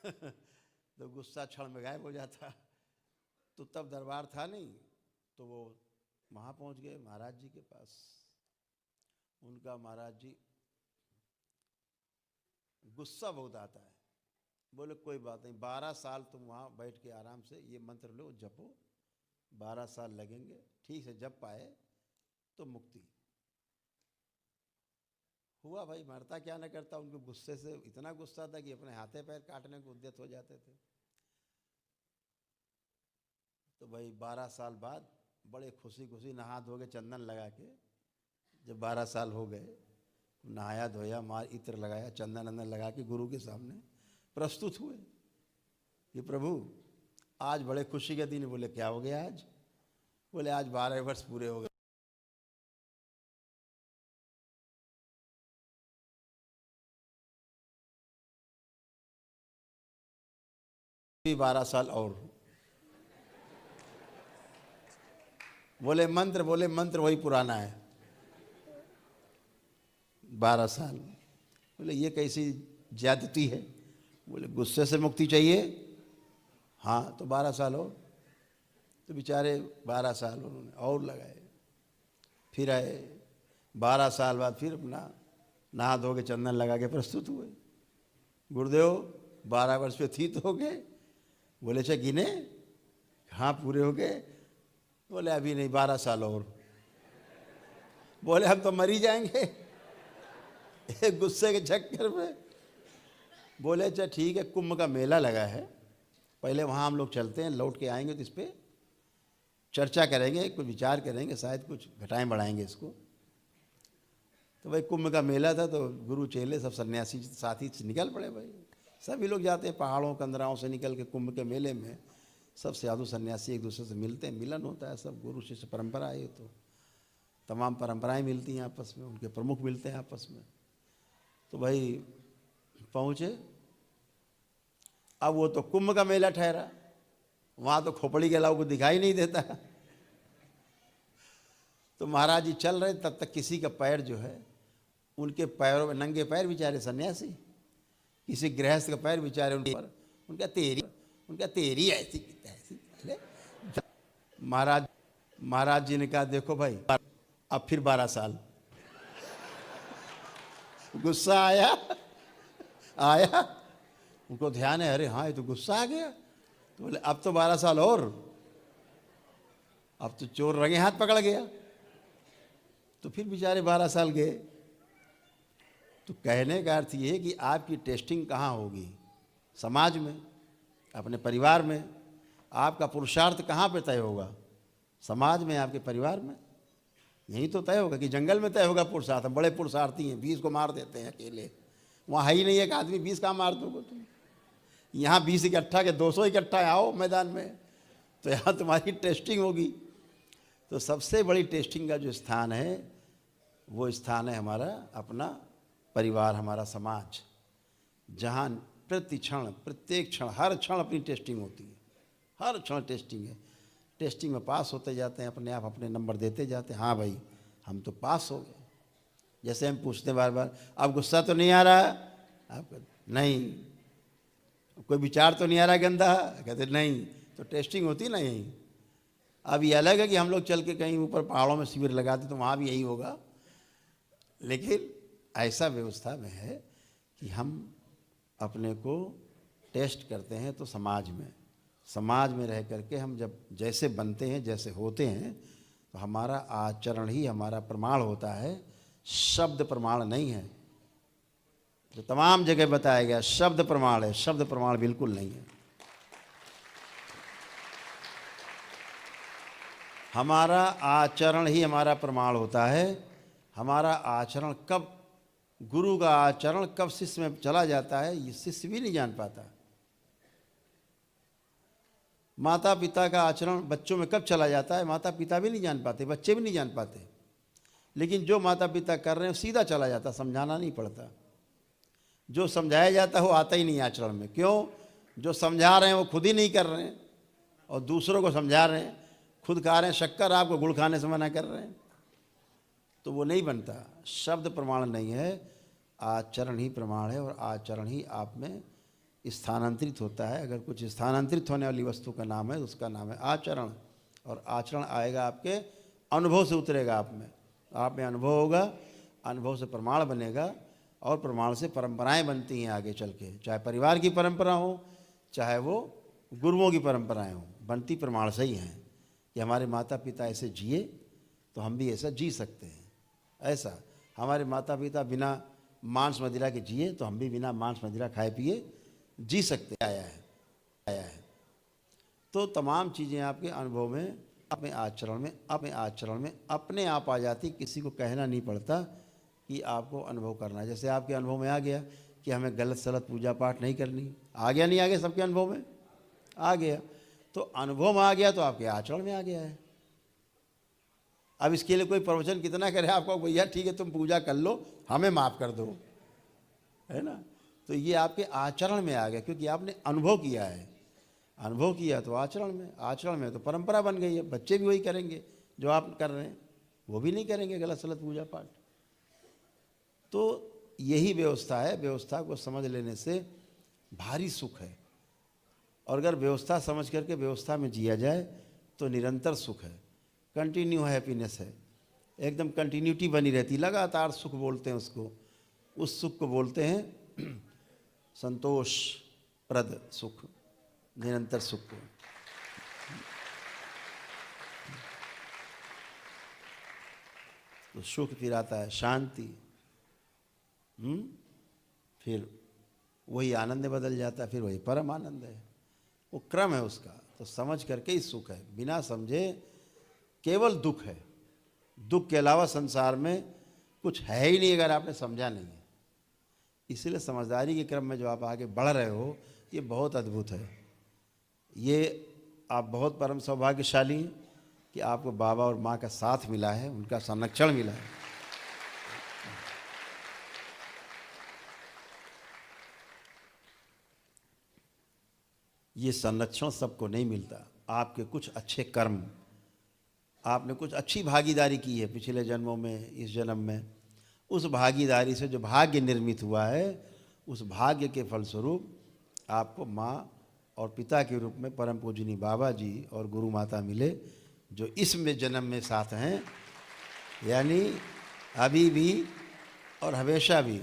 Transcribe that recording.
तो गुस्सा क्षण में गायब हो जाता। तो तब दरबार था नहीं, तो वो वहाँ पहुँच गए महाराज जी के पास। उनका महाराज जी गुस्सा बहुत आता है। बोले कोई बात नहीं, 12 साल तुम वहाँ बैठ के आराम से ये मंत्र लो, जपो, 12 साल लगेंगे, ठीक से जप पाए तो मुक्ति। हुआ भाई, मरता क्या न करता। उनको गुस्से से इतना गुस्सा था कि अपने हाथे पैर काटने को उद्यत हो जाते थे। तो भाई 12 साल बाद बड़े खुशी खुशी नहा धो के चंदन लगा के, जब 12 साल हो गए, नहाया धोया, मार इत्र लगाया, चंदन अंदन लगा के गुरु के सामने प्रस्तुत हुए कि प्रभु आज बड़े खुशी के दिन। बोले क्या हो गया आज? बोले आज 12 वर्ष पूरे हो गए। 12 साल और। बोले मंत्र वही पुराना है, 12 साल। बोले ये कैसी ज्यादती है? बोले गुस्से से मुक्ति चाहिए, हाँ तो 12 साल हो। तो बेचारे 12 साल उन्होंने और लगाए। फिर आए 12 साल बाद, फिर अपना नहा धो के चंदन लगा के प्रस्तुत हुए। गुरुदेव 12 वर्ष पे थी तो हो गए। बोले अच्छा गिने? हाँ पूरे हो गए। बोले अभी नहीं, 12 साल और। बोले हम तो मर ही जाएंगे गुस्से के चक्कर में। बोले अच्छा ठीक है, कुंभ का मेला लगा है, पहले वहाँ हम लोग चलते हैं, लौट के आएंगे तो इस पर चर्चा करेंगे, कुछ विचार करेंगे, शायद कुछ घटाएं बढ़ाएंगे इसको। तो भाई कुंभ का मेला था, तो गुरु चेले सब सन्यासी साथी निकल पड़े। भाई सभी लोग जाते हैं पहाड़ों कंदराओं से निकल के कुंभ के मेले में। सब साधु सन्यासी एक दूसरे से मिलते हैं, मिलन होता है, सब गुरु शिष्य परंपरा है। तो तमाम परंपराएं मिलती हैं आपस में, उनके प्रमुख मिलते हैं आपस में। तो भाई पहुँचे। अब वो तो कुंभ का मेला ठहरा, वहाँ तो खोपड़ी के अलावा को दिखाई नहीं देता। तो महाराज जी चल रहे, तब तक किसी का पैर जो है, उनके पैरों में, नंगे पैर बेचारे सन्यासी, किसी गृहस्थ का पैर बेचारे उन पर, उनका तेरी ऐसी ऐसी। महाराज जी ने कहा देखो भाई, अब फिर 12 साल। गुस्सा आया उनको, ध्यान है, अरे हाँ ये तो गुस्सा आ गया। तो बोले अब तो 12 साल और। अब तो चोर रंगे हाथ पकड़ गया। तो फिर बेचारे 12 साल गए। तो कहने का अर्थ ये है कि आपकी टेस्टिंग कहाँ होगी? समाज में, अपने परिवार में। आपका पुरुषार्थ कहाँ पे तय होगा? समाज में, आपके परिवार में। यही तो तय होगा कि जंगल में तय होगा पुरुषार्थ। हम बड़े पुरुषार्थी हैं, 20 को मार देते हैं अकेले। वहाँ है ही नहीं एक आदमी, 20 कहाँ मार दोगे तुम? यहाँ 20 इकट्ठा के 200 इकट्ठा आओ मैदान में, तो यहाँ तुम्हारी टेस्टिंग होगी। तो सबसे बड़ी टेस्टिंग का जो स्थान है, वो स्थान है हमारा अपना परिवार, हमारा समाज, जहाँ प्रति क्षण, प्रत्येक क्षण, हर क्षण अपनी टेस्टिंग होती है। हर क्षण टेस्टिंग है। टेस्टिंग में पास होते जाते हैं, अपने आप अपने नंबर देते जाते हैं। हाँ भाई हम तो पास हो गए। जैसे हम पूछते हैं बार बार, अब गुस्सा तो नहीं आ रहा? आप नहीं। कोई विचार तो नहीं आ रहा गंदा? कहते नहीं। तो टेस्टिंग होती ना यहीं। अब ये अलग है कि हम लोग चल के कहीं ऊपर पहाड़ों में शिविर लगाते, तो वहाँ भी यही होगा। लेकिन ऐसा व्यवस्था में है कि हम अपने को टेस्ट करते हैं तो समाज में रह करके हम जब जैसे बनते हैं, जैसे होते हैं, तो हमारा आचरण ही हमारा प्रमाण होता है, शब्द प्रमाण नहीं है। तो तमाम जगह बताया गया शब्द प्रमाण है, शब्द प्रमाण बिल्कुल नहीं है। हमारा आचरण ही हमारा प्रमाण होता है। हमारा आचरण कब, गुरु का आचरण कब शिष्य में चला जाता है, ये शिष्य भी नहीं जान पाता। माता पिता का आचरण बच्चों में कब चला जाता है, माता पिता भी नहीं जान पाते, बच्चे भी नहीं जान पाते। लेकिन जो माता पिता कर रहे हैं सीधा चला जाता, समझाना नहीं पड़ता। जो समझाया जाता है वो आता ही नहीं आचरण में। क्यों? जो समझा रहे हैं वो खुद ही नहीं कर रहे हैं, और दूसरों को समझा रहे हैं, खुद खा रहे हैं शक्कर, आपको गुड़ खाने से मना कर रहे हैं, तो वो नहीं बनता। शब्द प्रमाण नहीं है, आचरण ही प्रमाण है, और आचरण ही आप में स्थानांतरित होता है। अगर कुछ स्थानांतरित होने वाली वस्तु का नाम है तो उसका नाम है आचरण। और आचरण आएगा आपके अनुभव से, उतरेगा आप में अनुभव होगा, अनुभव से प्रमाण बनेगा और प्रमाण से परंपराएं बनती हैं आगे चल के, चाहे परिवार की परंपरा हो चाहे वो गुरुओं की परंपराएं हो, बनती प्रमाण से ही हैं कि हमारे माता पिता ऐसे जिए तो हम भी ऐसा जी सकते हैं। ऐसा हमारे माता पिता बिना मांस मदिरा के जिए तो हम भी बिना मांस मदिरा खाए पिए जी सकते आया है। तो तमाम चीज़ें आपके अनुभव में, अपने आचरण में अपने आप आ जाती, किसी को कहना नहीं पड़ता कि आपको अनुभव करना है। जैसे आपके अनुभव में आ गया कि हमें गलत सलत पूजा पाठ नहीं करनी, आ गया नहीं आ गया, सबके अनुभव में आ गया। तो अनुभव में आ गया तो आपके आचरण में आ गया है। अब इसके लिए कोई प्रवचन कितना करे आपको, भैया ठीक है तुम पूजा कर लो, हमें माफ़ कर दो, है ना। तो ये आपके आचरण में आ गया क्योंकि आपने अनुभव किया है। अनुभव किया तो आचरण में तो परंपरा बन गई है। बच्चे भी वही करेंगे जो आप कर रहे हैं, वो भी नहीं करेंगे गलत सलत पूजा पाठ। तो यही व्यवस्था है। व्यवस्था को समझ लेने से भारी सुख है। और अगर व्यवस्था समझ करके व्यवस्था में जिया जाए तो निरंतर सुख है, कंटिन्यू हैप्पीनेस है, एकदम कंटिन्यूटी बनी रहती, लगातार सुख बोलते हैं उसको। उस सुख को बोलते हैं संतोष प्रद सुख, निरंतर सुख को। तो सुख फिर आता है शांति, फिर वही आनंद में बदल जाता है, फिर वही परम आनंद है। वो क्रम है उसका। तो समझ करके ही सुख है, बिना समझे केवल दुख है। दुख के अलावा संसार में कुछ है ही नहीं अगर आपने समझा नहीं है। इसीलिए समझदारी के क्रम में जो आप आगे बढ़ रहे हो ये बहुत अद्भुत है। ये आप बहुत परम सौभाग्यशाली हैं कि आपको बाबा और माँ का साथ मिला है, उनका संरक्षण मिला है। ये संरक्षण सबको नहीं मिलता। आपके कुछ अच्छे कर्म, आपने कुछ अच्छी भागीदारी की है पिछले जन्मों में, इस जन्म में, उस भागीदारी से जो भाग्य निर्मित हुआ है, उस भाग्य के फलस्वरूप आपको माँ और पिता के रूप में परम पूजनी बाबा जी और गुरु माता मिले, जो इसमें जन्म में साथ हैं, यानी अभी भी और हमेशा भी।